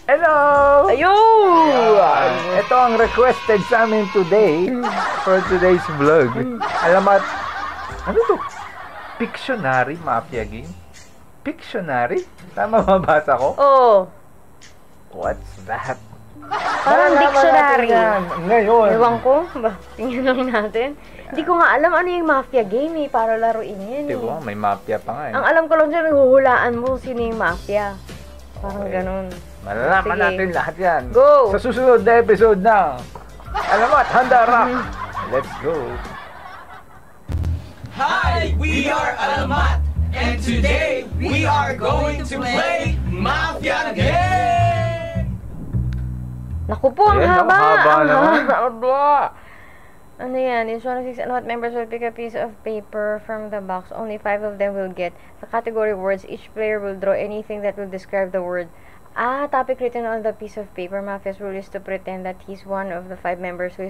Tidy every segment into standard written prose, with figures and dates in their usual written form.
Hello! Ayun! Ito ang requested sa amin today for today's vlog. Alamat, ano to? Pictionary Mafia game? Pictionary? Tama mabasa ko? Oh, What's that? parang Malalaman dictionary. natin yan. Ngayon. Ewan ko, ba? Tingnan lang natin. Hindi ko nga alam ano yung mafia game para laruin yan Diba? May mafia pa nga eh. Ang alam ko lang dyan, huhulaan mo sino yung mafia. Parang Okay. ganun. Malalaman Sige. natin lahat yan. Go! Sa susunod na episode ng Alamat, Handa Rock. Let's go. Hi, we are Alamat, and today we are going to play Mafia Game! Naku po, ang Ayan, haba! ang haba Ang naman. haba! Ano yan? Each one of 6 Alamat members will pick a piece of paper from the box. Only 5 of them will get the category words. Each player will draw anything that will describe the word. Topic written on the piece of paper. Mafia's rule is to pretend that he's one of the 5 members who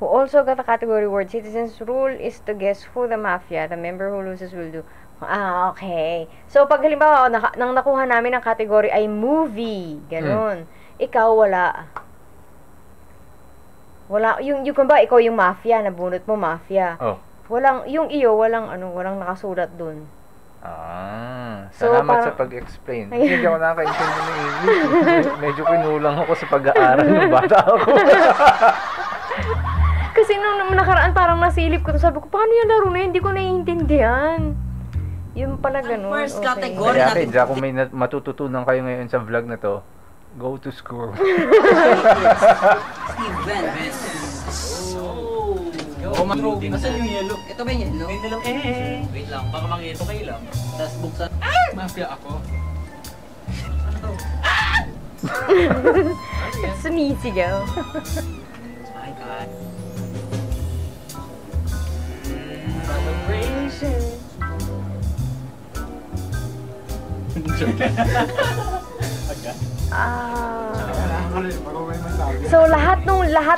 also got the category word. Citizens' rule is to guess who the mafia, the member who loses, will do. Okay. So, pag halimbawa, nang nakuha namin ang category ay movie. Ganon. Ikaw, wala. Wala. Yung kung ba, ikaw yung mafia, nabunot mo mafia. Oh. Walang, yung iyo, walang nakasulat dun. So, Salamat parang- sa pag-explain. Hindi ako nakakaintindi ng English. Medyo kinulang ako sa pag-aaral ng bata ako. Kasi nung nakaraan parang nasilip ko, sabi ko, paano yung laro na yun? Hindi ko naiintindihan. Yung pala ganun. First Okay. category Kaya natin. kaya kung may matututunan kayo ngayon sa vlog na to, go to school. Steven. Oh, Nasaan yung yellow? Ito ba yung yellow? May nilang Wait lang, baka mangito kayo lang. Tapos buksan. Mafia ako. Sumisigaw. My God. Celebration. So lahat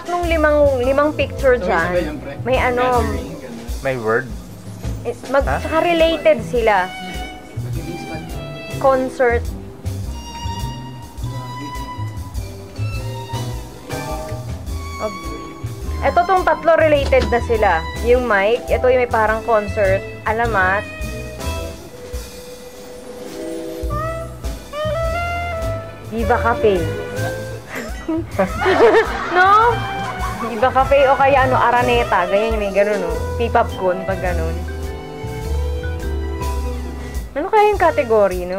nung limang picture dyan, may ano, May word. saka related sila. Concert. Ito tong tatlo related na sila. Yung mic, ito yung may parang concert, alamat. Viva Cafe. No? Viva Cafe o kaya Araneta. Ganyan may ganun, no? P-popcorn pag ganun. Ano kaya yung category, no?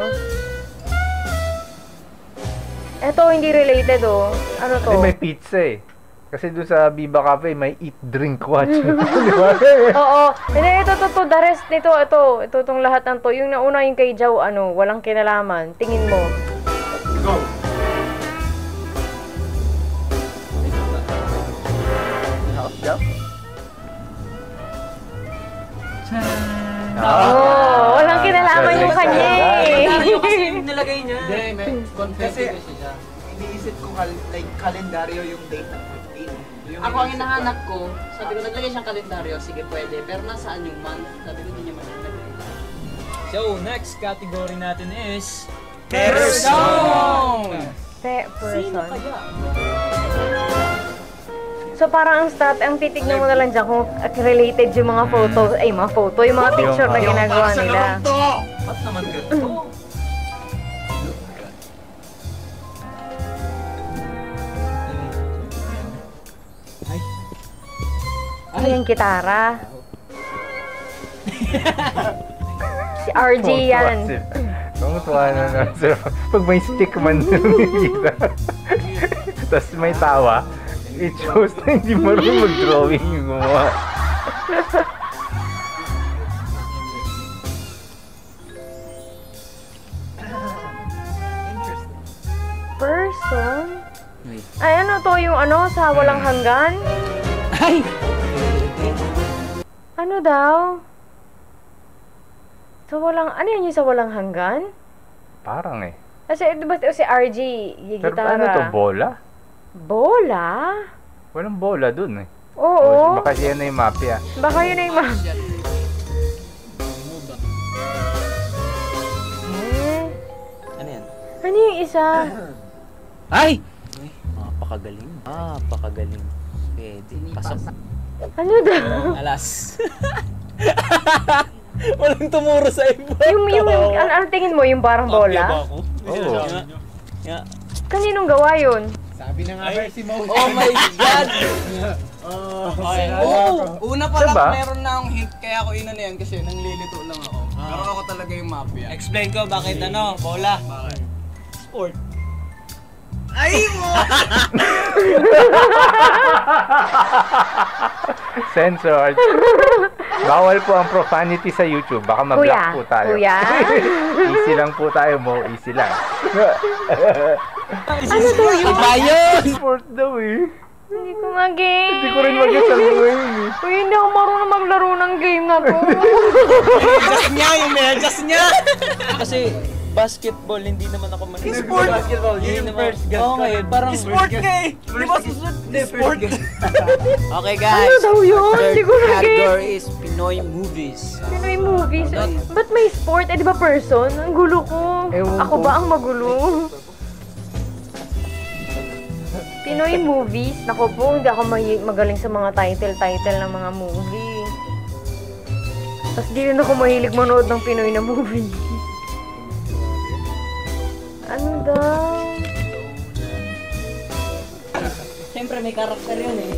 Ito, hindi related, oh. Ano to? Hindi, may pizza eh. Kasi doon sa Viva Cafe, may eat, drink, watch. Di ba? Oo. Hindi, ito, the rest nito, ito, itong lahat ng to. Yung nauna yung kay Jow, walang kinalaman. Tingin mo. Go! Walang kinalaman yung kanya eh. Kalendaryo kasi yung nilagay niya. Hindi, may Kasi kasi siya. iniisip ko like kalendaryo yung date ng 15. Ako ang hinahanap ko, sabi ko naglagay siyang kalendaryo, sige pwede, pero nasaan yung month? Sabi ko hindi niya malalagay. So, next category natin is Person! Person. So parang ang titignan mo na lang dyan kung related yung mga photos, yung mga picture na ginagawa nila. Ba't naman ganito? Ano yung kitara? Si RJ yan. Tumutuwa na naman sir. Pag may stick man nakikita. Tapos may tawa. It shows na hindi marunong mag-drawing yung gumawa. Person? Ay, ano to? Yung sa walang hanggan? Ay! Ano daw? Ano yan yung sa walang hanggan? Parang eh. Kasi, di ba si RJ, yung Pero gitara? ano to? Bola? Bola? Walang bola dun eh. Oo. Baka yan na yung mafia. Baka yun na yung Ano yan? Ano yung isa? Ay! Napakagaling. Napakagaling. Pwede. Pasok. Ano daw? Alas. Walang tumuro sa iba. Ano tingin mo? Yung parang Mafia ba bola? ako? Oo. Yeah. Kaninong gawa yun? Sabi na nga ba si Mo. Oh my God! Una pa Diba? lang meron na akong hint, kaya ako inano yan kasi nanglilito lang ako. Pero ako talaga yung mafia. Explain ko bakit bola. Bakit? Sport. Ay mo! Censored. Bawal po ang profanity sa YouTube. Baka ma-block po tayo. Kuya? Easy lang po tayo mo. Easy lang. Ano daw yun? Bayon! Sport daw eh. Hindi ko mag-game. Hindi ko rin mag-get ang ngayon eh. Uy, hindi ako marunong maglaro ng game na to. Just niya, yung medyas niya! Kasi basketball, hindi naman ako man. Sport! Basketball, Yun yung first guess Oo, ko. ngayon, parang Sport ka eh! Di ba sport? Okay guys. Ano daw yun? Hindi ko Third na-get. category is Pinoy movies. Pinoy movies. Ba't may sport? Eh, di ba person? Ang gulo ko. Ewan Ako ko. ba ang magulo? Pinoy movies? Naku po, hindi ako magaling sa mga title ng mga movie. Tapos di rin ako mahilig manood ng Pinoy na movie. Ano daw? Siyempre may karakter yun eh.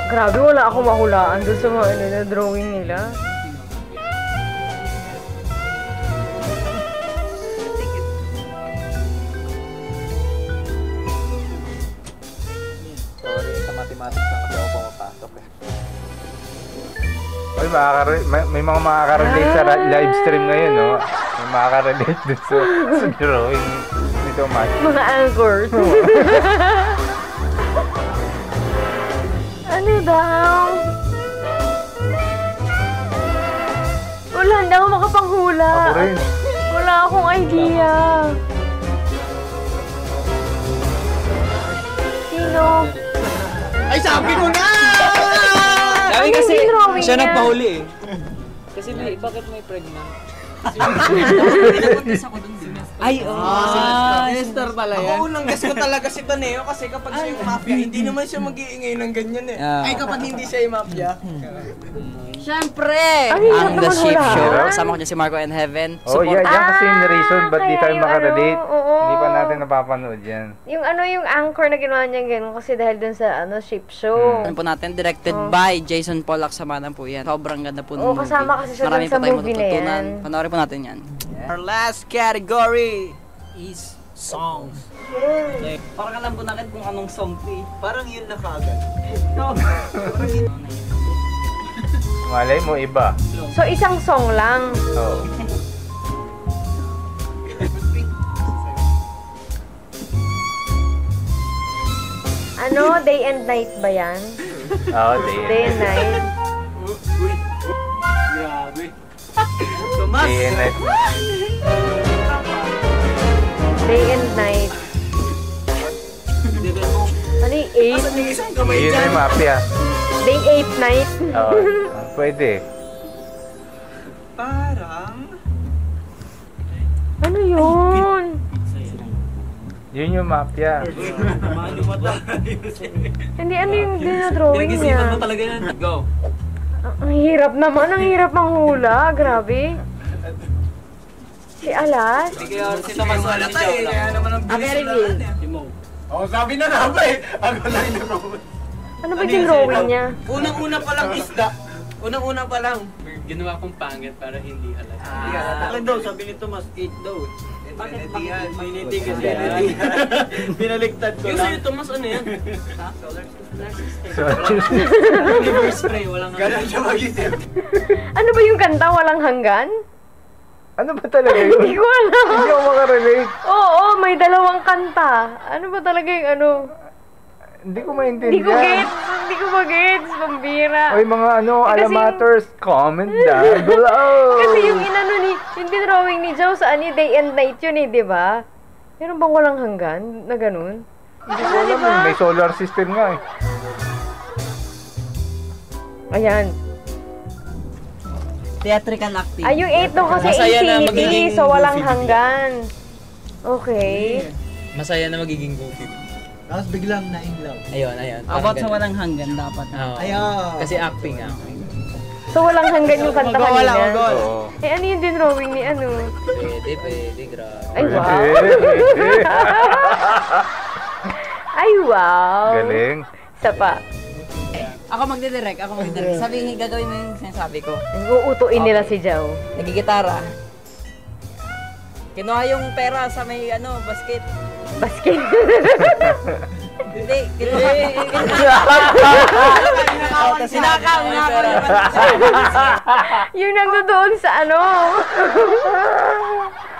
Grabe, wala akong mahulaan doon sa mga na drawing nila. Sorry, sa mathematics lang kasi ako pumapasok eh. Oy, may mga makaka-relate sa live stream ngayon, no? May makaka-relate dun sa drawing nito, Matt. Mga anchors. Ano daw? Wala, hindi ako makapanghula. Ako rin. Wala akong idea. Sino? Ay, sabi ko na! Sabi Ano kasi, yung drawing siya niya? nagpahuli eh. Kasi bakit may pregnant? Ay, Nestor pala yan. Ako unang guess ko talaga si Taneo kasi kapag siya yung mafia, hindi naman siya mag-iingay ng ganyan eh. Ah. Ay, kapag hindi siya yung mafia. Siyempre! Ang hirap Ang The naman Sheep hulaan. Show. Kasama ko dyan si Marco and Heaven. Oh, yan kasi yung reason ba't di kaya tayo yung makarelate. ano, oo. Hindi pa natin napapanood yan. Yung anchor na ginawa niya ganun kasi dahil dun sa ship show. Ano po natin, directed by Jason Pollack. Samanan po yan. Sobrang ganda po ng Oo, movie. kasama kasi siya Marami dun sa po tayong movie na matututunan. yan. Panoorin po natin yan. Our last category Is songs. Parang alam po natin kung anong song to eh. Parang yun na kaagad. Malay mo, iba. So, isang song lang. Oh. Ano? Day and night ba yan? Oh, Day and night. Grabe. Tomas! Day and night. Day and night. Ano yung 8? Isang kamay Yun dyan. yung mafia. Day 8 night? Oo. Pwede. Parang... Ano yun? Yun yung mafia. Hindi, ano yung dinadrawing niya? talaga yan. Go. Ang hirap naman, ang hirap manghula. Grabe. Si Alas? Kaya si Tomas wala Halata eh, kaya naman ang bilis very na good. lahat eh. Oh, sabi na nga ba eh. Ako lang yung robot. Ano ba yung drawing niya? Unang-una pa lang isda. Unang-una pa lang. Ginawa kong pangit para hindi halata. Akin daw, sabi ni Tomas, 8 daw. Bakit Infinity kasi Binaligtad ko lang. Yung sa'yo, Tomas, ano yan? Universe spray, walang Ganun siya mag-isip. Ano ba yung kanta? Walang hanggan? Ano ba talaga yun? Hindi ko alam. Hindi ako makarelate. Oo, may dalawang kanta. Ano ba talaga yung ano? Hindi ko Hindi ko maintindihan. gets. Hindi ko mag-gets. Pambira. Oy, mga ano, Eh, kasi- alamaters, comment down below. Kasi yung inano ni, yung drawing ni Joe sa ani day and night yun eh, di ba? Meron bang walang hanggan na ganun? Hindi ko alam eh. May solar system nga eh. Ayan. Theatrical acting. Ay, yung 8 doon kasi Masaya na infinity, magiging so walang goofy. hanggan. Okay. Masaya na magiging goofy. Tapos biglang na-in-love. Ayun. About sa walang hanggan dapat. Oo. Ayun. Kasi acting ah. So, walang hanggan yung kanta Mag-wala, kanina. mag-wala. Oo. Eh, ano yung dinrawing ni ano? Pwede, grabe. Ay, wow. Eh, Ay, wow. galing. Isa pa. Ako magdidirect. Sabihin, gagawin mo yung sinasabi ko. Uutuin nila si Jao. Nagigitara. Kinuha yung pera sa may basket. Basket. Hindi, kinuha. Sinakaw. Yung nandoon sa ano.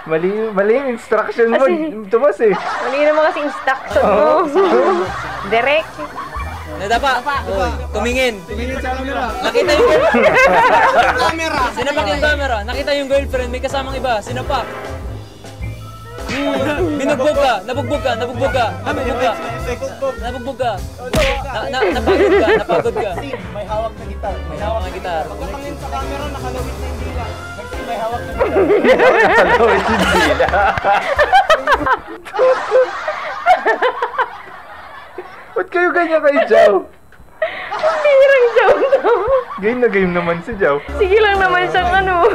Mali yung instruction mo, Tomas eh. Mali naman kasi instruction mo. Direct. Tumingin. Tumingin sa camera. Nakita yung Camera. Sinapak yung camera. Nakita yung girlfriend, may kasamang iba. Sinapak. Binugbog ka. Nabugbog ka. Napagod ka. May hawak na gitar. May hawak na gitar. Pagkakamit sa camera, nakalawit na yung dila. Kasi may hawak na gitar. Nalawit yung dila. Ba't kayo ganyan kay Jao? Hirang Jao to. Game na game naman si Jao. Sige lang naman siyang ano.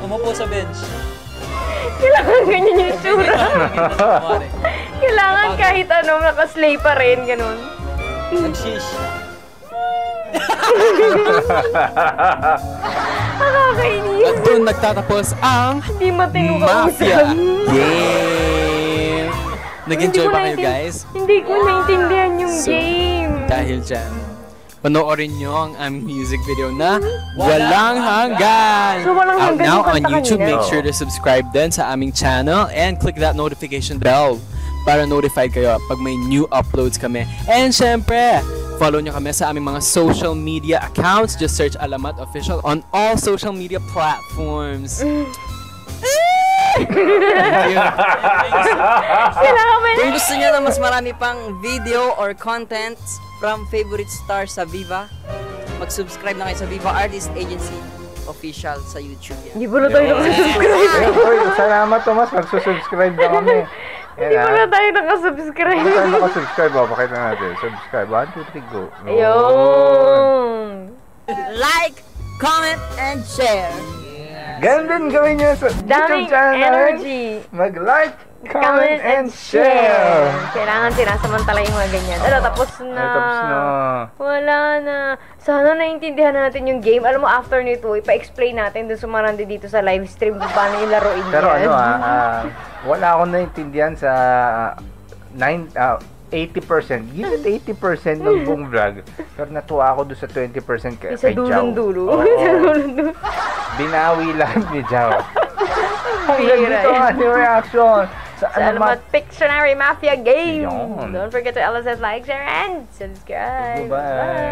Umupo sa bench. Kailangan ganyan yung tsura. Kailangan kahit anong nakaslay pa rin, ganun. Nag-shish. Nakakainis. At doon nagtatapos ang Hindi matino ka Mafia usap. Game! Nag-enjoy ba kayo, guys? Hindi ko naintindihan yung So, game. Dahil dyan, panoorin nyo ang aming music video na Walang Hanggan! So, Walang Out Hanggan now yung on kanta YouTube. kanina. Make sure to subscribe din sa aming channel and click that notification bell para notified kayo pag may new uploads kami. And syempre, follow nyo kami sa aming mga social media accounts. Just search Alamat Official on all social media platforms. Kailangan mo Kung gusto nyo na mas marami pang video or contents from favorite stars sa Viva, mag-subscribe na kayo sa Viva Artist Agency Official sa YouTube yan. Hindi pala tayo nakasubscribe. Salamat Tomas, magsusubscribe na kami. Hindi pala tayo nakasubscribe. Hindi tayo nakasubscribe. Pakita natin. Subscribe. 1, 2, 3, go. Ayun. Like, comment, and share. Ganun din gawin nyo sa YouTube Daming channel namin. energy. Mag-like, comment, and share. Kailangan sinasamantala yung mga ganyan. Ano, tapos na. Ay, tapos na. Wala na. Sana naiintindihan natin yung game. Alam mo, after nito, ipa-explain natin dun sumarandi dito sa live stream kung paano yung laruin Pero yan. wala akong naintindihan sa 80%. Give it 80% ng buong vlog. Pero natuwa ako doon sa 20% kay Sa Jao. dulong-dulo. Oo. Sa dulong-dulo. Binawi lang ni Jao. Bira Dito ang ating reaction sa Sa Alamat Pictionary Mafia Game. Yun. Don't forget to LSS, like, share, and subscribe. Bye-bye.